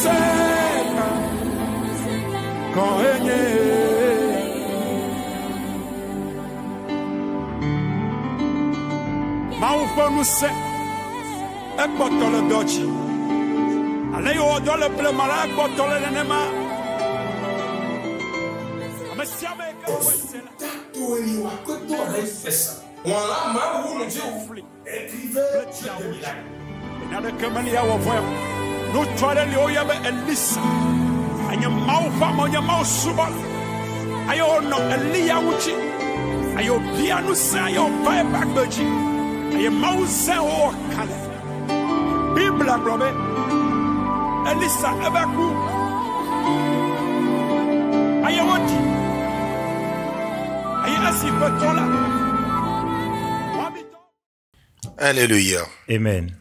Seka Koenye Maufonu se Ekbotole dochi Aleyo odole plemala ekbotole nenema Amesiame ekawesela Tueliwa koto refesa Wala ma wunu jiu Ekrive Nada kemani ya wavoya No twale li oyabe Elisa Anya maufa monya mausubal Ayo no Elia uchi Ayo bianu se ayo bae bakbeji Ayo mause o kale Bibla brobe Elisa ebeku Ayo wati Ayo asifetola Alléluia. Amen.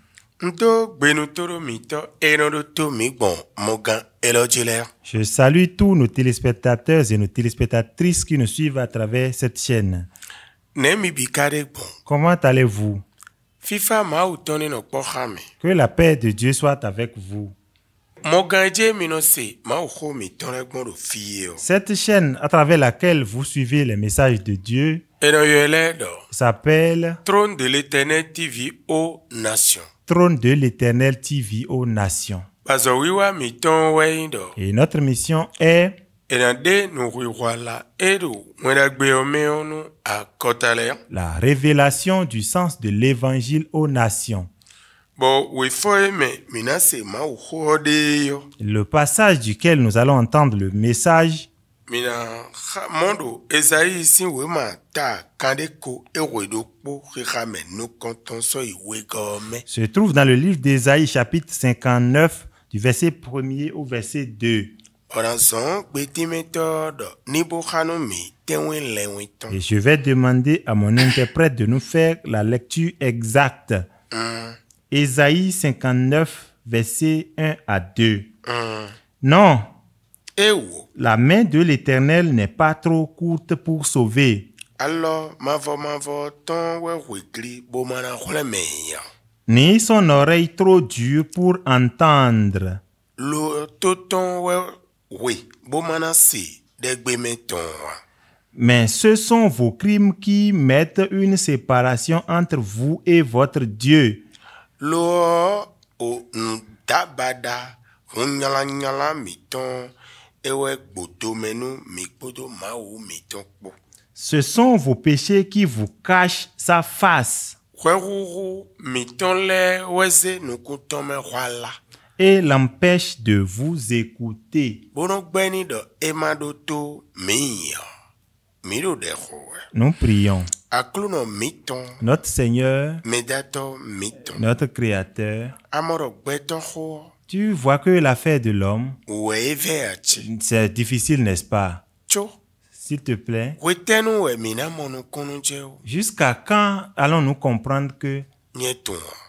Je salue tous nos téléspectateurs et nos téléspectatrices qui nous suivent à travers cette chaîne. Comment allez-vous? Que la paix de Dieu soit avec vous. Cette chaîne à travers laquelle vous suivez les messages de Dieu s'appelle Trône de l'Éternel TV aux nations. Trône de l'Éternel TV aux nations. Et notre mission est la révélation du sens de l'évangile aux nations. Le passage duquel nous allons entendre le message se trouve dans le livre d'Ésaïe chapitre 59 du verset 1er au verset 2. Et je vais demander à mon interprète de nous faire la lecture exacte. Ésaïe 59 verset 1 à 2. Non. La main de l'Éternel n'est pas trop courte pour sauver, ni son oreille trop dure pour entendre. Mais ce sont vos crimes qui mettent une séparation entre vous et votre Dieu. Ce sont vos péchés qui vous cachent sa face et l'empêchent de vous écouter. Nous prions. Notre Seigneur, notre Créateur, tu vois que l'affaire de l'homme, c'est difficile, n'est-ce pas? S'il te plaît, jusqu'à quand allons-nous comprendre que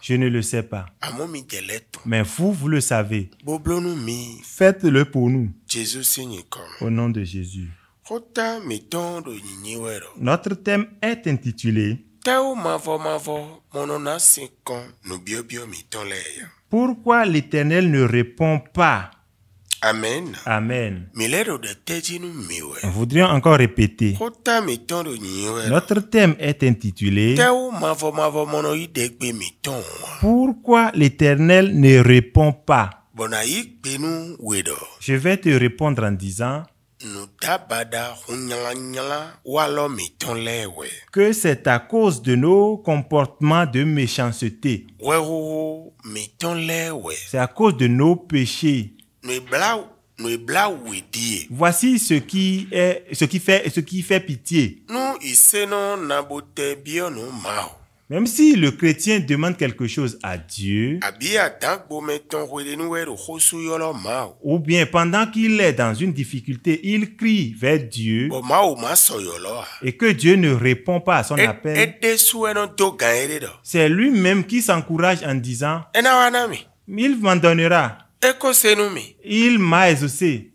je ne le sais pas? Mais vous le savez. Faites-le pour nous. Au nom de Jésus. Notre thème est intitulé Pourquoi l'Éternel ne répond pas? Amen. Amen. Nous voudrions encore répéter. Notre thème est intitulé Pourquoi l'Éternel ne répond pas? Je vais te répondre en disant que c'est à cause de nos comportements de méchanceté. C'est à cause de nos péchés. Voici ce qui fait pitié. Même si le chrétien demande quelque chose à Dieu, ou bien pendant qu'il est dans une difficulté, il crie vers Dieu, et que Dieu ne répond pas à son appel, c'est lui-même qui s'encourage en disant, il m'en donnera. Il m'a exaucé.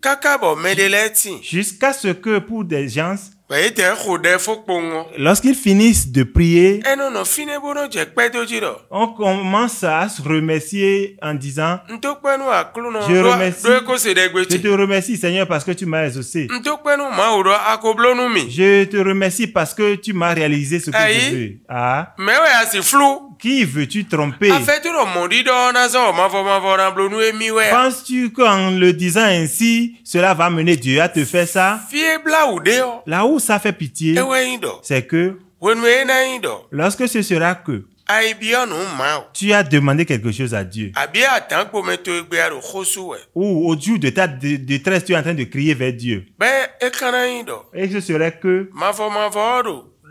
Jusqu'à ce que pour des gens, Bah, il était un rodé faux pongo. Lorsqu'ils finissent de prier, Eh non, non, fine bono, j'ai pas de dire. on commence à se remercier en disant, Ntokpenu a clono. Je remercie. Je je te remercie Seigneur parce que tu m'as exaucé. Ntokpenu mauro akoblonu mi. Je te remercie parce que tu m'as réalisé ce que Aïe. je veux. Ah, Mais ouais, c'est flou. qui veux-tu tromper? A fait tout le monde dit dans nazo, ma voix blonu et mi ouais. Penses-tu qu'en le disant ainsi, cela va mener Dieu à te faire ça? Fiebla ou deo. Là où ça fait pitié, Eh ouais, indo. c'est que Wenwe na indo. lorsque ce sera que Aïe bien ou mao. tu as demandé quelque chose à Dieu, A bien attends pour mettre egbe a khosu ouais. ou au jour de ta détresse, tu es en train de crier vers Dieu, Ben ekana indo. et ce serait que Ma voix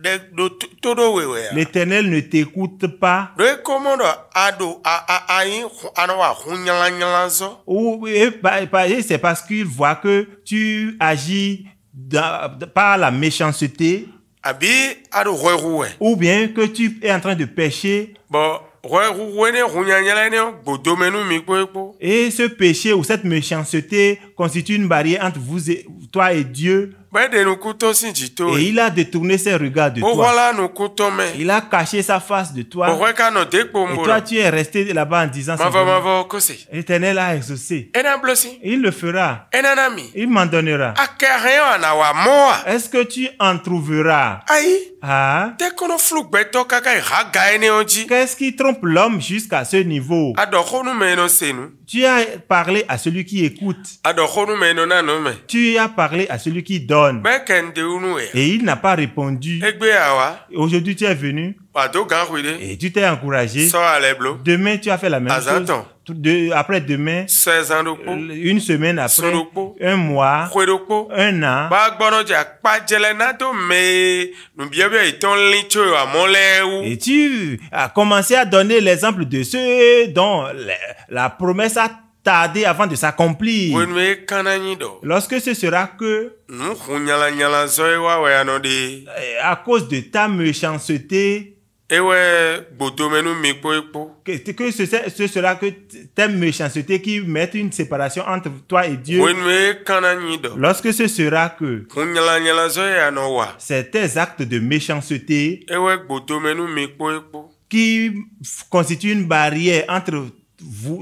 de todo wewe. l'Éternel ne t'écoute pas, Le commando ado a ayin anwa hunyala nyalanzo. ou et c'est parce qu'il voit que tu agis par la méchanceté, Abi ado roeroué. ou bien que tu es en train de pécher, Bon, roeroué ne hunyala ne godomenu mi kwepo. et ce péché ou cette méchanceté constitue une barrière entre toi et Dieu, Ben de nous couteau si jito. et il a détourné ses regards de Bon toi. voilà nous couteau mais. Il a caché sa face de toi. Bon ouais kano de Et pombo. toi, tu es resté là-bas en disant Ma simplement, va kosi. l'Éternel a exaucé. Ena blosi. Il le fera. Ena nami. Il m'en donnera. Akareyo na wa moa. Est-ce que tu en trouveras? Aïe. Ah, Te kono flou beto kaka raga ene oji. qu'est-ce qui trompe l'homme jusqu'à ce niveau? Adokhonu meno senu. Tu as parlé à celui qui écoute. Adokhonu meno na no me. Tu as parlé à celui qui donne. Ben kende unu e. Et il n'a pas répondu. Egbe awa. Aujourd'hui, tu es venu Wado gankwide. et tu t'es encouragé. So aleblo. Demain, tu as fait la même chose. Azanton. Après-demain, 16 ans d'oko. une semaine après, Sorokpo. un mois, Kwedoko. un an, Ba gbono ja pa jele na to me. Nu biebe iton lincho a molewu. et tu as commencé à donner l'exemple de ceux dont la promesse a tardé avant de s'accomplir. Wenwe kananyi do. Lorsque ce sera que, Nu hunyala nyala zoe wa we anode. à cause de ta méchanceté, Ewe bodomenu mi kwepo. que ce sera que ta méchanceté qui mette une séparation entre toi et Dieu. Wenwe kananyi do. Lorsque ce sera que Hunyala nyala zoe anowa. c'est tes actes de méchanceté Ewe bodomenu mi kwepo. qui constituent une barrière entre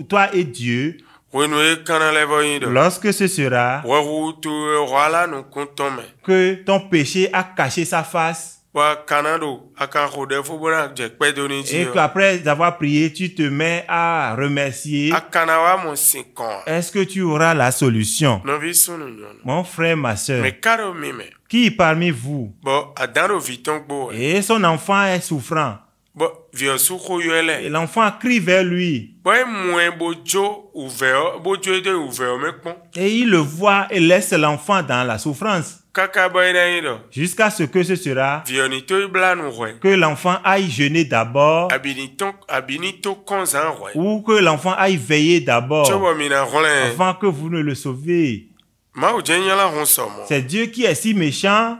toi et Dieu, Wenwe kanalevo yido. lorsque ce sera Wahu tu wala nu kuntome. que ton péché a caché sa face Wa kanado aka rode fo bona je pe doni et ji. qu'après avoir prié, tu te mets à remercier, Akanawa mo sinkon. est-ce que tu auras la solution? No vi sunu nyon. Mon frère, ma soeur, Me karo mime. qui parmi vous Bo adaro viton gbo. et son enfant est souffrant Bo vio suko et yele. l'enfant crie vers lui Bo mwen bojo ouvert, bojo de ouvert me pon. et il le voit et laisse l'enfant dans la souffrance Kaka boy na yido. jusqu'à ce que ce sera Vio ni to ibla nu rwe. que l'enfant aille jeûner d'abord Abini to konzan rwe. ou que l'enfant aille veiller d'abord Chobo mina role. avant que vous ne le sauviez. Ma o jenyala honsomo. C'est Dieu qui est si méchant,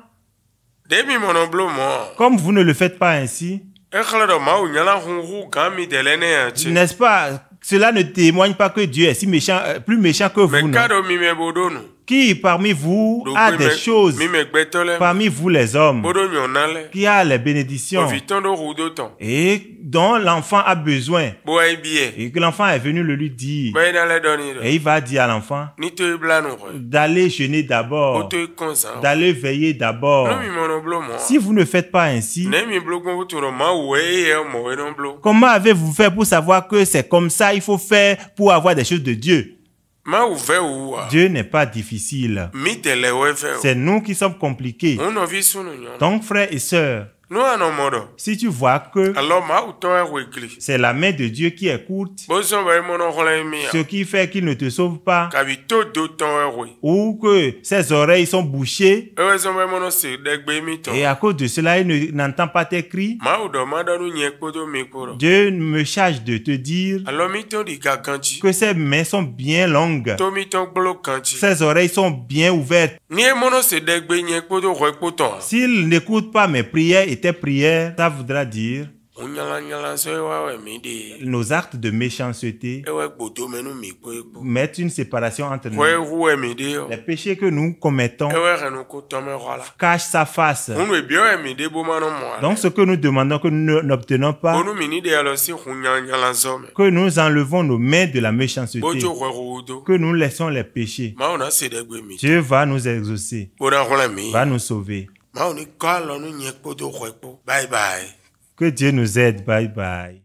Demi monoblo mo. comme vous ne le faites pas ainsi. Eklado ma o nyala honru gami delene anchi. N'est-ce pas? Cela ne témoigne pas que Dieu est si méchant, plus méchant que vous. Me Non? kado mime bodonu. Qui parmi vous a des choses, Mime gbetole. parmi vous les hommes, Bodo nyonale. qui a les bénédictions Oviton do rudoton. et dont l'enfant a besoin Bo ebie. et que l'enfant est venu le lui dire Ba ina le doni do. et il va dire à l'enfant Ni to ibla nu rwe. d'aller jeûner d'abord, Oto konzan. d'aller veiller d'abord. No mi monoblo mo. Si vous ne faites pas ainsi, Ne mi blogon wuturo ma we mo we non blo. comment avez-vous fait pour savoir que c'est comme ça il faut faire pour avoir des choses de Dieu? Ma ouve ou. Dieu n'est pas difficile. Mi tele we fe. C'est nous qui sommes compliqués. On no vi sunu nyon. Donc, frères et sœurs, No anomodo. si tu vois que Alors ma uton e wegli. c'est la main de Dieu qui est courte, Boson ba mono role mi. ce qui fait qu'il ne te sauve pas, Kabito do ton e we. ou que ses oreilles sont bouchées, Ewe son ba mono se degbe mi ton. et à cause de cela, il n'entend pas tes cris, Ma udo ma danu nye kodo mi koro. Dieu me charge de te dire Alors mi ton di gaganti. que ses mains sont bien longues, To mi ton glo kanti. ses oreilles sont bien ouvertes. Ni e mono se degbe nye kodo roi poton. S'il n'écoute pas mes prières et tes prières, ça voudra dire Nos actes de méchanceté mettent une séparation entre nous. Les péchés que nous commettons cachent sa face. Donc ce que nous demandons que nous n'obtenons pas, que nous enlevons nos mains de la méchanceté, que nous laissons les péchés. Dieu va nous exaucer, va nous sauver. Bye bye. Que Dieu nous aide. Bye bye.